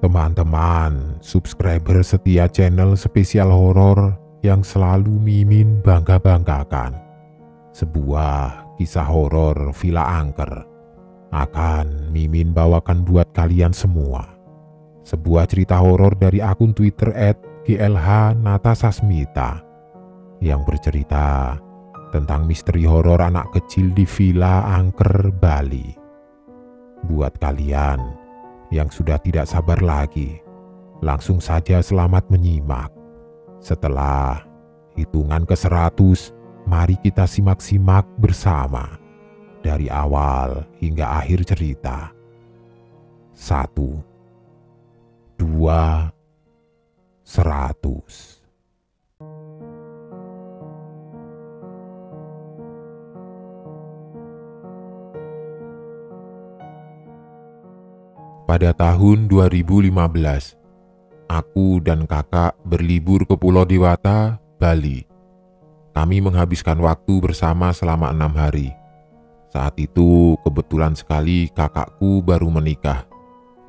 Teman-teman, subscriber setia channel spesial horor yang selalu Mimin bangga-banggakan. Sebuah kisah horor Villa Angker akan Mimin bawakan buat kalian semua. Sebuah cerita horor dari akun Twitter @glh_natasasmita yang bercerita tentang misteri horor anak kecil di Villa Angker, Bali. Buat kalian yang sudah tidak sabar lagi, langsung saja selamat menyimak. Setelah hitungan ke-100, mari kita simak-simak bersama dari awal hingga akhir cerita. 1, 2, 100. Pada tahun 2015, aku dan kakak berlibur ke Pulau Dewata, Bali. Kami menghabiskan waktu bersama selama 6 hari. Saat itu kebetulan sekali kakakku baru menikah.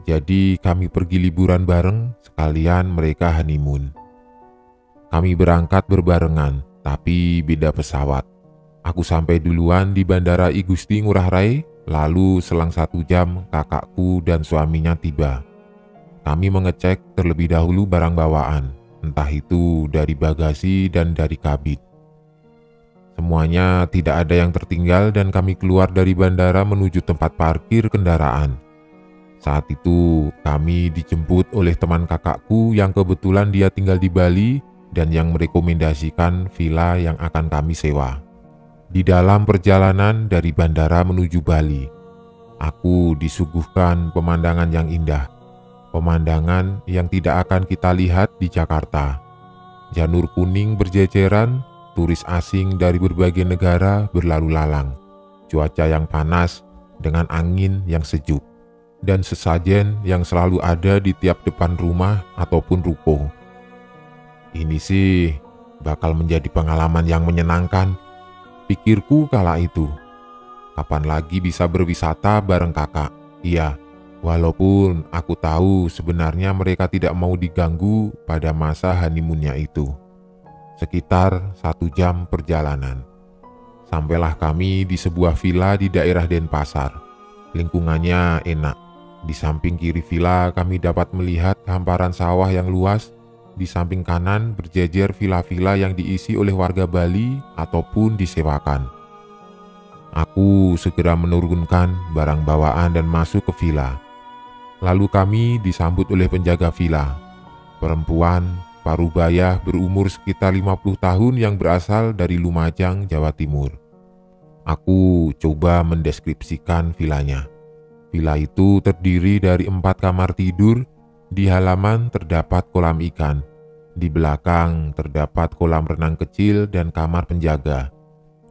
Jadi kami pergi liburan bareng, sekalian mereka honeymoon. Kami berangkat berbarengan, tapi beda pesawat. Aku sampai duluan di Bandara I Gusti Ngurah Rai. Lalu selang 1 jam kakakku dan suaminya tiba. Kami mengecek terlebih dahulu barang bawaan, entah itu dari bagasi dan dari kabin. Semuanya tidak ada yang tertinggal dan kami keluar dari bandara menuju tempat parkir kendaraan. Saat itu kami dijemput oleh teman kakakku yang kebetulan dia tinggal di Bali dan yang merekomendasikan villa yang akan kami sewa. Di dalam perjalanan dari bandara menuju Bali, aku disuguhkan pemandangan yang indah. Pemandangan yang tidak akan kita lihat di Jakarta. Janur kuning berjejeran, turis asing dari berbagai negara berlalu lalang. Cuaca yang panas dengan angin yang sejuk. Dan sesajen yang selalu ada di tiap depan rumah ataupun ruko. Ini sih bakal menjadi pengalaman yang menyenangkan, pikirku kala itu. Kapan lagi bisa berwisata bareng kakak? Iya, walaupun aku tahu sebenarnya mereka tidak mau diganggu pada masa honeymoonnya itu. Sekitar 1 jam perjalanan. Sampailah kami di sebuah villa di daerah Denpasar. Lingkungannya enak. Di samping kiri villa kami dapat melihat hamparan sawah yang luas. Di samping kanan berjejer villa-villa yang diisi oleh warga Bali ataupun disewakan. Aku segera menurunkan barang bawaan dan masuk ke villa. Lalu kami disambut oleh penjaga villa. Perempuan parubaya berumur sekitar 50 tahun yang berasal dari Lumajang, Jawa Timur. Aku coba mendeskripsikan villanya. Villa itu terdiri dari 4 kamar tidur. Di halaman terdapat kolam ikan. Di belakang terdapat kolam renang kecil dan kamar penjaga.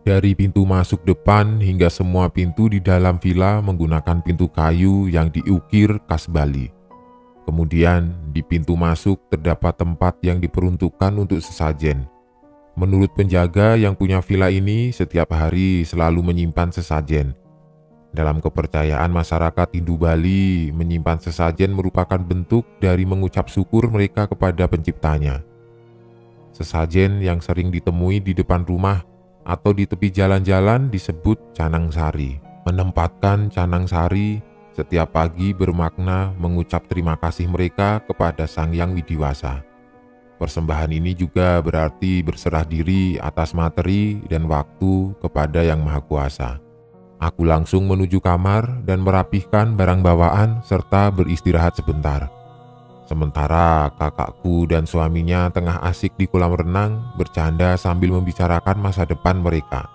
Dari pintu masuk depan hingga semua pintu di dalam villa menggunakan pintu kayu yang diukir khas Bali. Kemudian di pintu masuk terdapat tempat yang diperuntukkan untuk sesajen. Menurut penjaga yang punya villa ini, setiap hari selalu menyimpan sesajen. Dalam kepercayaan masyarakat Hindu Bali, menyimpan sesajen merupakan bentuk dari mengucap syukur mereka kepada penciptanya. Sesajen yang sering ditemui di depan rumah atau di tepi jalan-jalan disebut canang sari. Menempatkan canang sari setiap pagi bermakna mengucap terima kasih mereka kepada Sang Hyang Widiwasa. Persembahan ini juga berarti berserah diri atas materi dan waktu kepada Yang Maha Kuasa. Aku langsung menuju kamar dan merapihkan barang bawaan serta beristirahat sebentar. Sementara kakakku dan suaminya tengah asik di kolam renang bercanda sambil membicarakan masa depan mereka.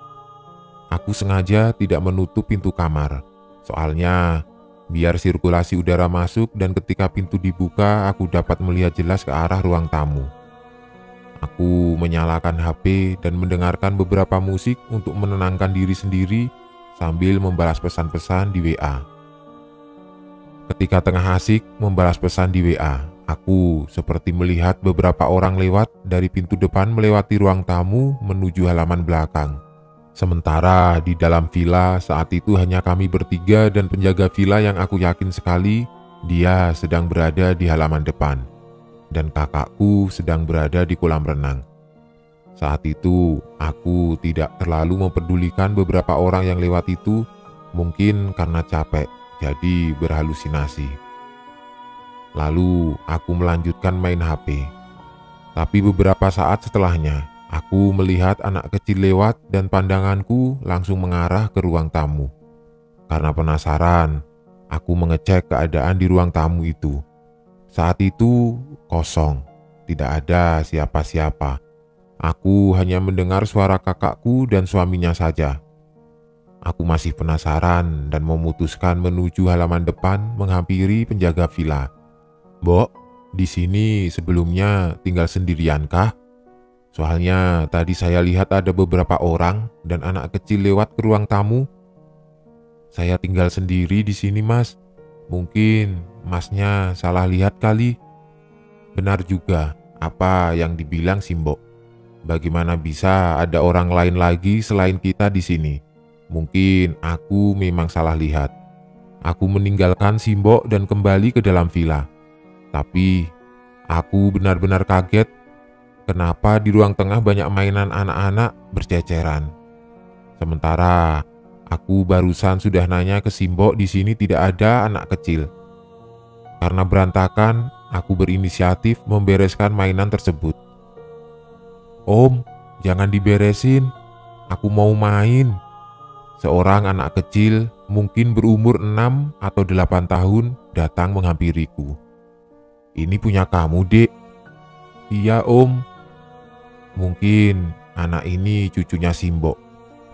Aku sengaja tidak menutup pintu kamar, soalnya biar sirkulasi udara masuk dan ketika pintu dibuka aku dapat melihat jelas ke arah ruang tamu. Aku menyalakan HP dan mendengarkan beberapa musik untuk menenangkan diri sendiri sambil membalas pesan-pesan di WA. Ketika tengah asik membalas pesan di WA, aku seperti melihat beberapa orang lewat dari pintu depan melewati ruang tamu menuju halaman belakang. Sementara di dalam villa saat itu hanya kami bertiga dan penjaga villa yang aku yakin sekali Dia sedang berada di halaman depan, dan kakakku sedang berada di kolam renang. Saat itu, aku tidak terlalu memperdulikan beberapa orang yang lewat itu, mungkin karena capek, jadi berhalusinasi. Lalu, aku melanjutkan main HP. Tapi beberapa saat setelahnya, aku melihat anak kecil lewat dan pandanganku langsung mengarah ke ruang tamu. Karena penasaran, aku mengecek keadaan di ruang tamu itu. Saat itu, kosong, tidak ada siapa-siapa. Aku hanya mendengar suara kakakku dan suaminya saja. Aku masih penasaran dan memutuskan menuju halaman depan menghampiri penjaga villa. "Mbok, di sini sebelumnya tinggal sendiriankah? Soalnya tadi saya lihat ada beberapa orang dan anak kecil lewat ke ruang tamu." "Saya tinggal sendiri di sini, Mas. Mungkin Masnya salah lihat kali." Benar juga apa yang dibilang si Mbok. Bagaimana bisa ada orang lain lagi selain kita di sini? Mungkin aku memang salah lihat. Aku meninggalkan si Mbok dan kembali ke dalam villa. Tapi aku benar-benar kaget kenapa di ruang tengah banyak mainan anak-anak berceceran. Sementara aku barusan sudah nanya ke si Mbok di sini tidak ada anak kecil. Karena berantakan, aku berinisiatif membereskan mainan tersebut. "Om, jangan diberesin. Aku mau main." Seorang anak kecil, mungkin berumur 6 atau 8 tahun, datang menghampiriku. "Ini punya kamu, Dek?" "Iya, Om." Mungkin anak ini cucunya Simbok,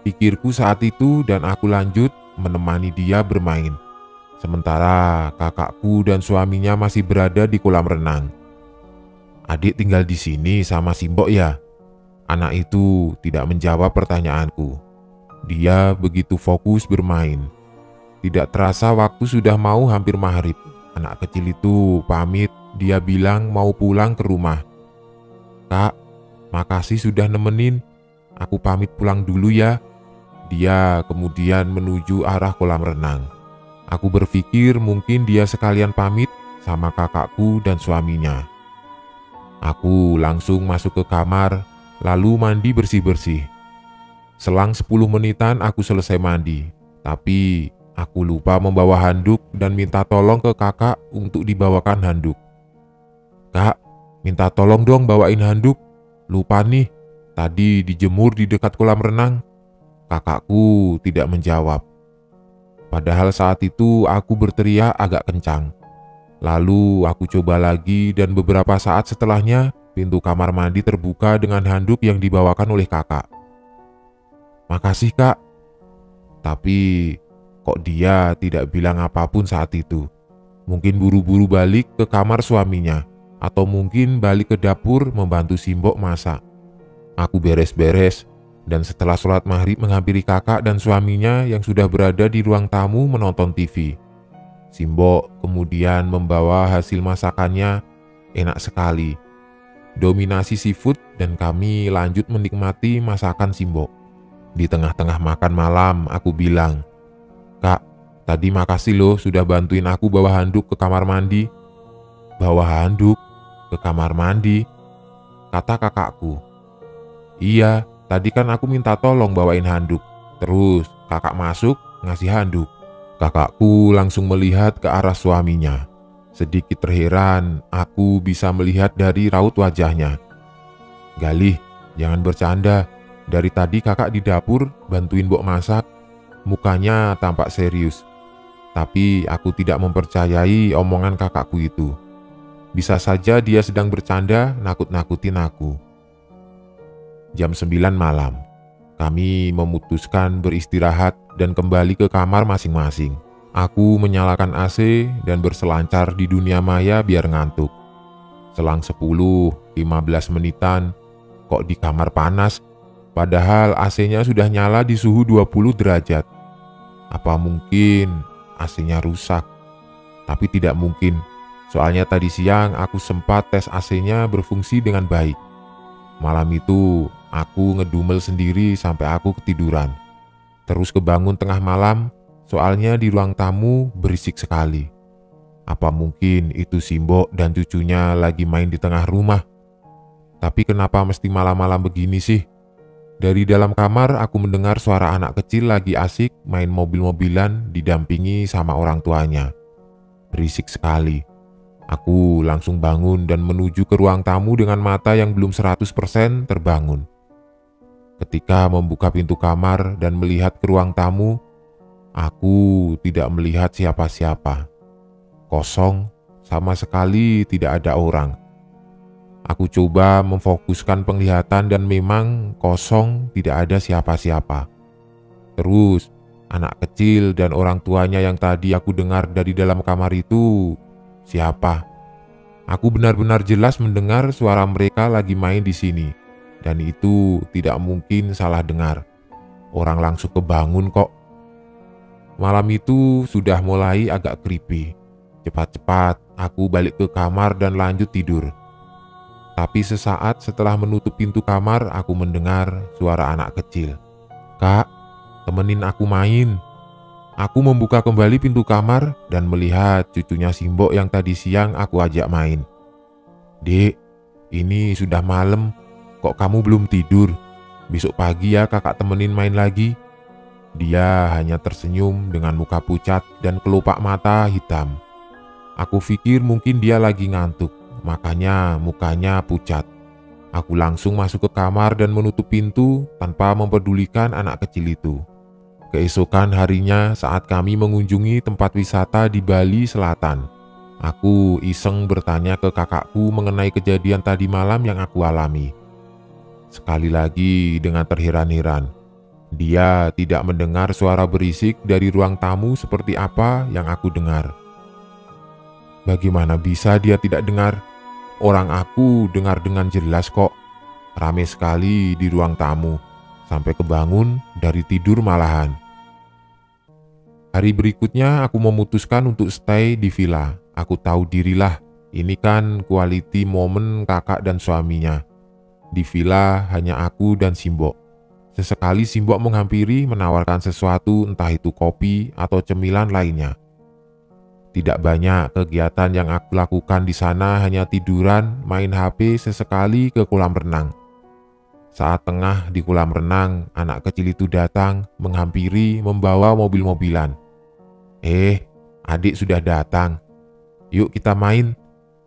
pikirku saat itu, dan aku lanjut menemani dia bermain. Sementara kakakku dan suaminya masih berada di kolam renang. "Adik tinggal di sini sama Simbok ya?" Anak itu tidak menjawab pertanyaanku. Dia begitu fokus bermain. Tidak terasa waktu sudah mau hampir maghrib. Anak kecil itu pamit, dia bilang mau pulang ke rumah. "Kak, makasih sudah nemenin. Aku pamit pulang dulu ya." Dia kemudian menuju arah kolam renang. Aku berpikir mungkin dia sekalian pamit sama kakakku dan suaminya. Aku langsung masuk ke kamar, lalu mandi bersih-bersih. Selang 10 menitan aku selesai mandi, tapi aku lupa membawa handuk dan minta tolong ke kakak untuk dibawakan handuk. "Kak, minta tolong dong bawain handuk. Lupa nih, tadi dijemur di dekat kolam renang." Kakakku tidak menjawab. Padahal saat itu aku berteriak agak kencang. Lalu aku coba lagi dan beberapa saat setelahnya pintu kamar mandi terbuka dengan handuk yang dibawakan oleh kakak. "Makasih, Kak." Tapi kok dia tidak bilang apapun saat itu. Mungkin buru-buru balik ke kamar suaminya, atau mungkin balik ke dapur membantu Simbok masak. Aku beres-beres, dan setelah sholat maghrib menghampiri kakak dan suaminya yang sudah berada di ruang tamu menonton TV. Simbok kemudian membawa hasil masakannya, enak sekali. Dominasi seafood, dan kami lanjut menikmati masakan Simbok. Di tengah-tengah makan malam, aku bilang, "Kak, tadi makasih loh sudah bantuin aku bawa handuk ke kamar mandi." "Bawa handuk ke kamar mandi?" kata kakakku. "Iya, tadi kan aku minta tolong bawain handuk. Terus kakak masuk ngasih handuk." Kakakku langsung melihat ke arah suaminya. Sedikit terheran, aku bisa melihat dari raut wajahnya. "Galih, jangan bercanda. Dari tadi kakak di dapur bantuin Mbok masak." Mukanya tampak serius. Tapi aku tidak mempercayai omongan kakakku itu. Bisa saja dia sedang bercanda nakut-nakutin aku. Jam 9 malam. Kami memutuskan beristirahat dan kembali ke kamar masing-masing. Aku menyalakan AC dan berselancar di dunia maya biar ngantuk. Selang 10-15 menitan, kok di kamar panas, padahal AC-nya sudah nyala di suhu 20 derajat. Apa mungkin AC-nya rusak? Tapi tidak mungkin, soalnya tadi siang aku sempat tes AC-nya berfungsi dengan baik. Malam itu aku ngedumel sendiri sampai aku ketiduran. Terus kebangun tengah malam, soalnya di ruang tamu berisik sekali. Apa mungkin itu Simbok dan cucunya lagi main di tengah rumah? Tapi kenapa mesti malam-malam begini sih? Dari dalam kamar aku mendengar suara anak kecil lagi asik main mobil-mobilan didampingi sama orang tuanya. Berisik sekali. Aku langsung bangun dan menuju ke ruang tamu dengan mata yang belum 100% terbangun. Ketika membuka pintu kamar dan melihat ke ruang tamu, aku tidak melihat siapa-siapa. Kosong, sama sekali tidak ada orang. Aku coba memfokuskan penglihatan dan memang kosong, tidak ada siapa-siapa. Terus, anak kecil dan orang tuanya yang tadi aku dengar dari dalam kamar itu, siapa? Aku benar-benar jelas mendengar suara mereka lagi main di sini. Dan itu tidak mungkin salah dengar. Orang langsung kebangun kok. Malam itu sudah mulai agak creepy. Cepat-cepat aku balik ke kamar dan lanjut tidur. Tapi sesaat setelah menutup pintu kamar, aku mendengar suara anak kecil. "Kak, temenin aku main." Aku membuka kembali pintu kamar dan melihat cucunya Simbok yang tadi siang aku ajak main. "Dek, ini sudah malam, kok kamu belum tidur? Besok pagi ya kakak temenin main lagi." Dia hanya tersenyum dengan muka pucat dan kelopak mata hitam. Aku pikir mungkin dia lagi ngantuk, makanya mukanya pucat. Aku langsung masuk ke kamar dan menutup pintu tanpa mempedulikan anak kecil itu. Keesokan harinya saat kami mengunjungi tempat wisata di Bali Selatan, aku iseng bertanya ke kakakku mengenai kejadian tadi malam yang aku alami. Sekali lagi dengan terheran-heran, dia tidak mendengar suara berisik dari ruang tamu seperti apa yang aku dengar. Bagaimana bisa dia tidak dengar? Orang aku dengar dengan jelas kok. Rame sekali di ruang tamu, sampai kebangun dari tidur malahan. Hari berikutnya aku memutuskan untuk stay di villa. Aku tahu dirilah, ini kan quality moment kakak dan suaminya. Di villa hanya aku dan Simbok. Sesekali Simbok menghampiri menawarkan sesuatu, entah itu kopi atau cemilan lainnya. Tidak banyak kegiatan yang aku lakukan di sana, hanya tiduran, main HP, sesekali ke kolam renang. Saat tengah di kolam renang, anak kecil itu datang, menghampiri, membawa mobil-mobilan. Adik sudah datang. Yuk kita main."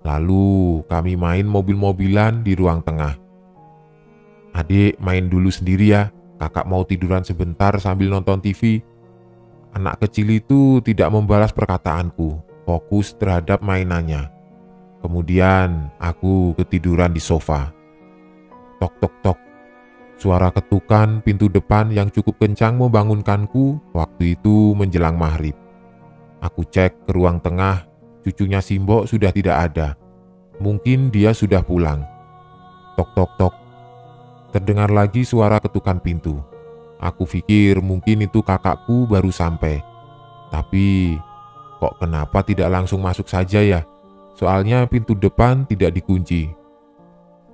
Lalu kami main mobil-mobilan di ruang tengah. "Adik main dulu sendiri ya, kakak mau tiduran sebentar sambil nonton TV." Anak kecil itu tidak membalas perkataanku, fokus terhadap mainannya. Kemudian aku ketiduran di sofa. Tok tok tok. Suara ketukan pintu depan yang cukup kencang membangunkanku waktu itu menjelang maghrib. Aku cek ke ruang tengah, cucunya Simbok sudah tidak ada. Mungkin dia sudah pulang. Tok tok tok. Terdengar lagi suara ketukan pintu. Aku pikir mungkin itu kakakku baru sampai. Tapi kok kenapa tidak langsung masuk saja ya? Soalnya pintu depan tidak dikunci.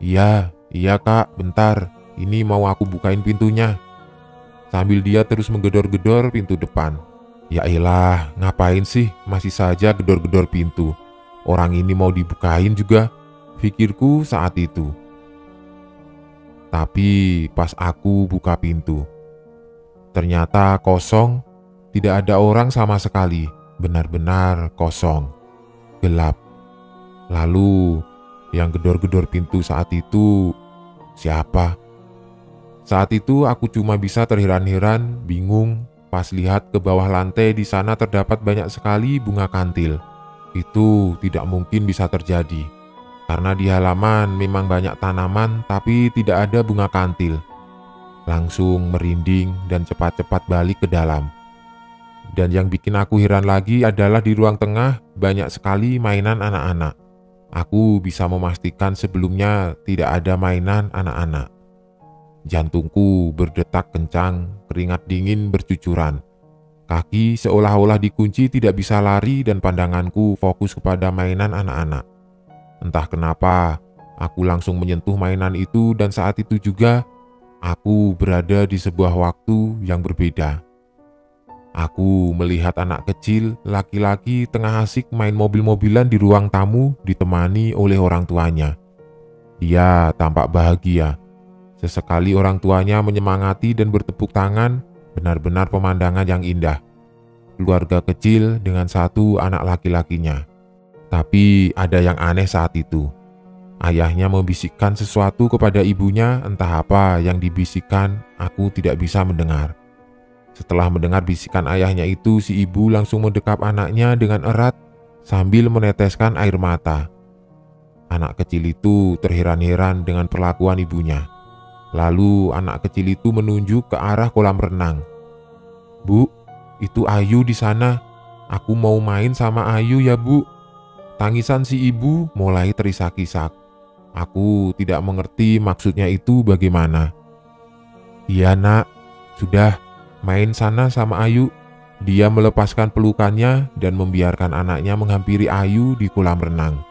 Iya kak, bentar. Ini mau aku bukain pintunya." Sambil dia terus menggedor-gedor pintu depan. Ya elah, ngapain sih masih saja gedor-gedor pintu? Orang ini mau dibukain juga, pikirku saat itu. Tapi pas aku buka pintu, ternyata kosong, tidak ada orang sama sekali, benar-benar kosong, gelap. Lalu yang gedor-gedor pintu saat itu siapa? Saat itu aku cuma bisa terheran-heran, bingung, pas lihat ke bawah lantai di sana terdapat banyak sekali bunga kantil. Itu tidak mungkin bisa terjadi, karena di halaman memang banyak tanaman tapi tidak ada bunga kantil. Langsung merinding dan cepat-cepat balik ke dalam. Dan yang bikin aku heran lagi adalah di ruang tengah banyak sekali mainan anak-anak. Aku bisa memastikan sebelumnya tidak ada mainan anak-anak. Jantungku berdetak kencang, keringat dingin bercucuran. Kaki seolah-olah dikunci tidak bisa lari dan pandanganku fokus kepada mainan anak-anak. Entah kenapa, aku langsung menyentuh mainan itu dan saat itu juga aku berada di sebuah waktu yang berbeda. Aku melihat anak kecil laki-laki tengah asik main mobil-mobilan di ruang tamu ditemani oleh orang tuanya. Dia tampak bahagia. Sesekali orang tuanya menyemangati dan bertepuk tangan, benar-benar pemandangan yang indah. Keluarga kecil dengan satu anak laki-lakinya. Tapi ada yang aneh saat itu. Ayahnya membisikkan sesuatu kepada ibunya, entah apa yang dibisikkan, aku tidak bisa mendengar. Setelah mendengar bisikan ayahnya itu, si ibu langsung mendekap anaknya dengan erat sambil meneteskan air mata. Anak kecil itu terheran-heran dengan perlakuan ibunya. Lalu anak kecil itu menunjuk ke arah kolam renang. "Bu, itu Ayu di sana. Aku mau main sama Ayu ya, Bu." Tangisan si ibu mulai terisak-isak. Aku tidak mengerti maksudnya itu bagaimana. "Iya nak, sudah main sana sama Ayu." Dia melepaskan pelukannya dan membiarkan anaknya menghampiri Ayu di kolam renang.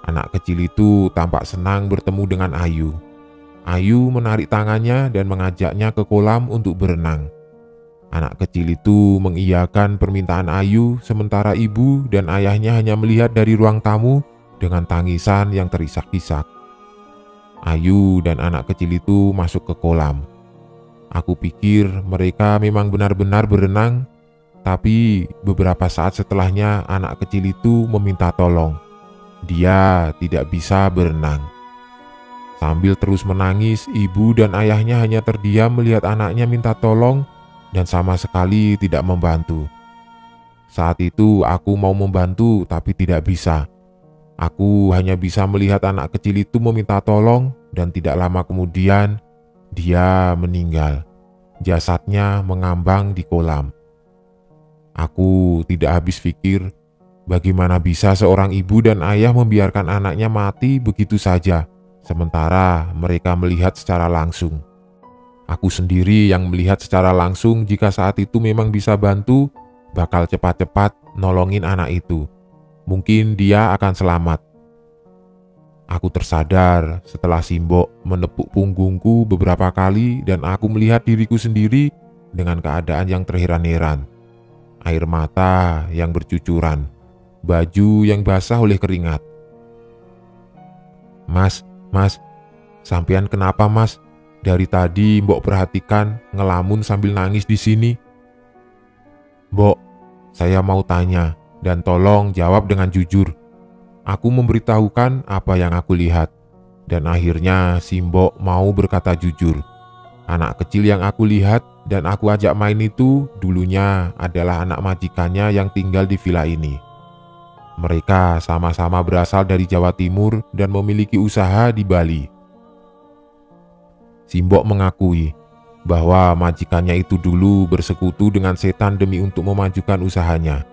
Anak kecil itu tampak senang bertemu dengan Ayu. Ayu menarik tangannya dan mengajaknya ke kolam untuk berenang. Anak kecil itu mengiyakan permintaan Ayu, sementara ibu dan ayahnya hanya melihat dari ruang tamu dengan tangisan yang terisak-isak. Ayu dan anak kecil itu masuk ke kolam. Aku pikir mereka memang benar-benar berenang, tapi beberapa saat setelahnya anak kecil itu meminta tolong. Dia tidak bisa berenang. Sambil terus menangis, ibu dan ayahnya hanya terdiam melihat anaknya minta tolong dan sama sekali tidak membantu. Saat itu aku mau membantu tapi tidak bisa. Aku hanya bisa melihat anak kecil itu meminta tolong dan tidak lama kemudian dia meninggal. Jasadnya mengambang di kolam. Aku tidak habis pikir, bagaimana bisa seorang ibu dan ayah membiarkan anaknya mati begitu saja, sementara mereka melihat secara langsung. Aku sendiri yang melihat secara langsung, jika saat itu memang bisa bantu, bakal cepat-cepat nolongin anak itu. Mungkin dia akan selamat. Aku tersadar setelah Simbok menepuk punggungku beberapa kali dan aku melihat diriku sendiri dengan keadaan yang terheran-heran. Air mata yang bercucuran, baju yang basah oleh keringat. Mas, sampean kenapa mas? Dari tadi Mbok perhatikan ngelamun sambil nangis di sini." "Mbok, saya mau tanya dan tolong jawab dengan jujur." Aku memberitahukan apa yang aku lihat, dan akhirnya Simbok mau berkata jujur. Anak kecil yang aku lihat dan aku ajak main itu dulunya adalah anak majikannya yang tinggal di villa ini. Mereka sama-sama berasal dari Jawa Timur dan memiliki usaha di Bali. Simbok mengakui bahwa majikannya itu dulu bersekutu dengan setan demi untuk memajukan usahanya,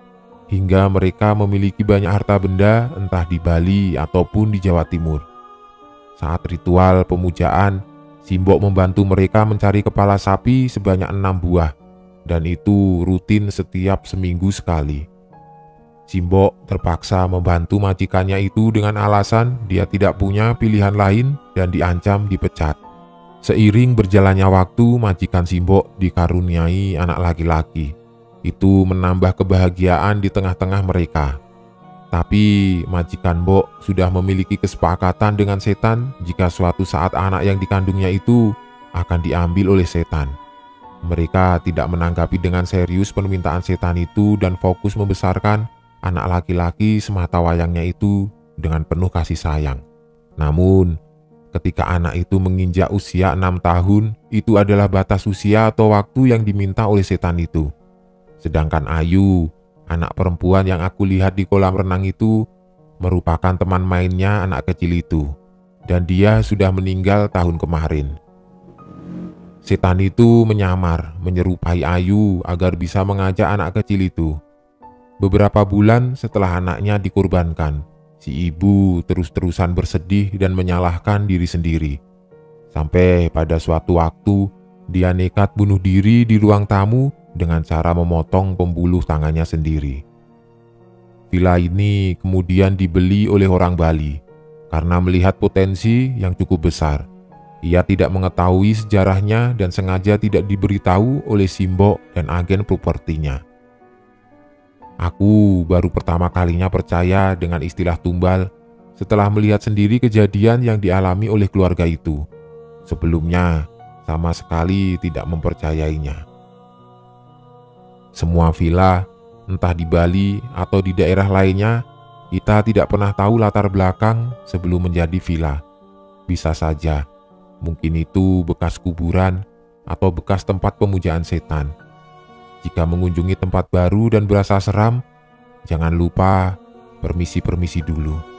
hingga mereka memiliki banyak harta benda entah di Bali ataupun di Jawa Timur. Saat ritual pemujaan, Simbok membantu mereka mencari kepala sapi sebanyak 6 buah, dan itu rutin setiap seminggu sekali. Simbok terpaksa membantu majikannya itu dengan alasan dia tidak punya pilihan lain dan diancam dipecat. Seiring berjalannya waktu, majikan Simbok dikaruniai anak laki-laki. Itu menambah kebahagiaan di tengah-tengah mereka. Tapi majikan Mbok sudah memiliki kesepakatan dengan setan jika suatu saat anak yang dikandungnya itu akan diambil oleh setan. Mereka tidak menanggapi dengan serius permintaan setan itu dan fokus membesarkan anak laki-laki semata wayangnya itu dengan penuh kasih sayang. Namun, ketika anak itu menginjak usia 6 tahun, itu adalah batas usia atau waktu yang diminta oleh setan itu. Sedangkan Ayu, anak perempuan yang aku lihat di kolam renang itu, merupakan teman mainnya anak kecil itu, dan dia sudah meninggal tahun kemarin. Setan itu menyamar, menyerupai Ayu agar bisa mengajak anak kecil itu. Beberapa bulan setelah anaknya dikorbankan, si ibu terus-terusan bersedih dan menyalahkan diri sendiri. Sampai pada suatu waktu, dia nekat bunuh diri di ruang tamu dengan cara memotong pembuluh tangannya sendiri. Villa ini kemudian dibeli oleh orang Bali karena melihat potensi yang cukup besar. Ia tidak mengetahui sejarahnya dan sengaja tidak diberitahu oleh simbok dan agen propertinya. Aku baru pertama kalinya percaya dengan istilah tumbal setelah melihat sendiri kejadian yang dialami oleh keluarga itu. Sebelumnya, sama sekali tidak mempercayainya. Semua villa, entah di Bali atau di daerah lainnya, kita tidak pernah tahu latar belakang sebelum menjadi villa. Bisa saja, mungkin itu bekas kuburan atau bekas tempat pemujaan setan. Jika mengunjungi tempat baru dan berasa seram, jangan lupa permisi-permisi dulu.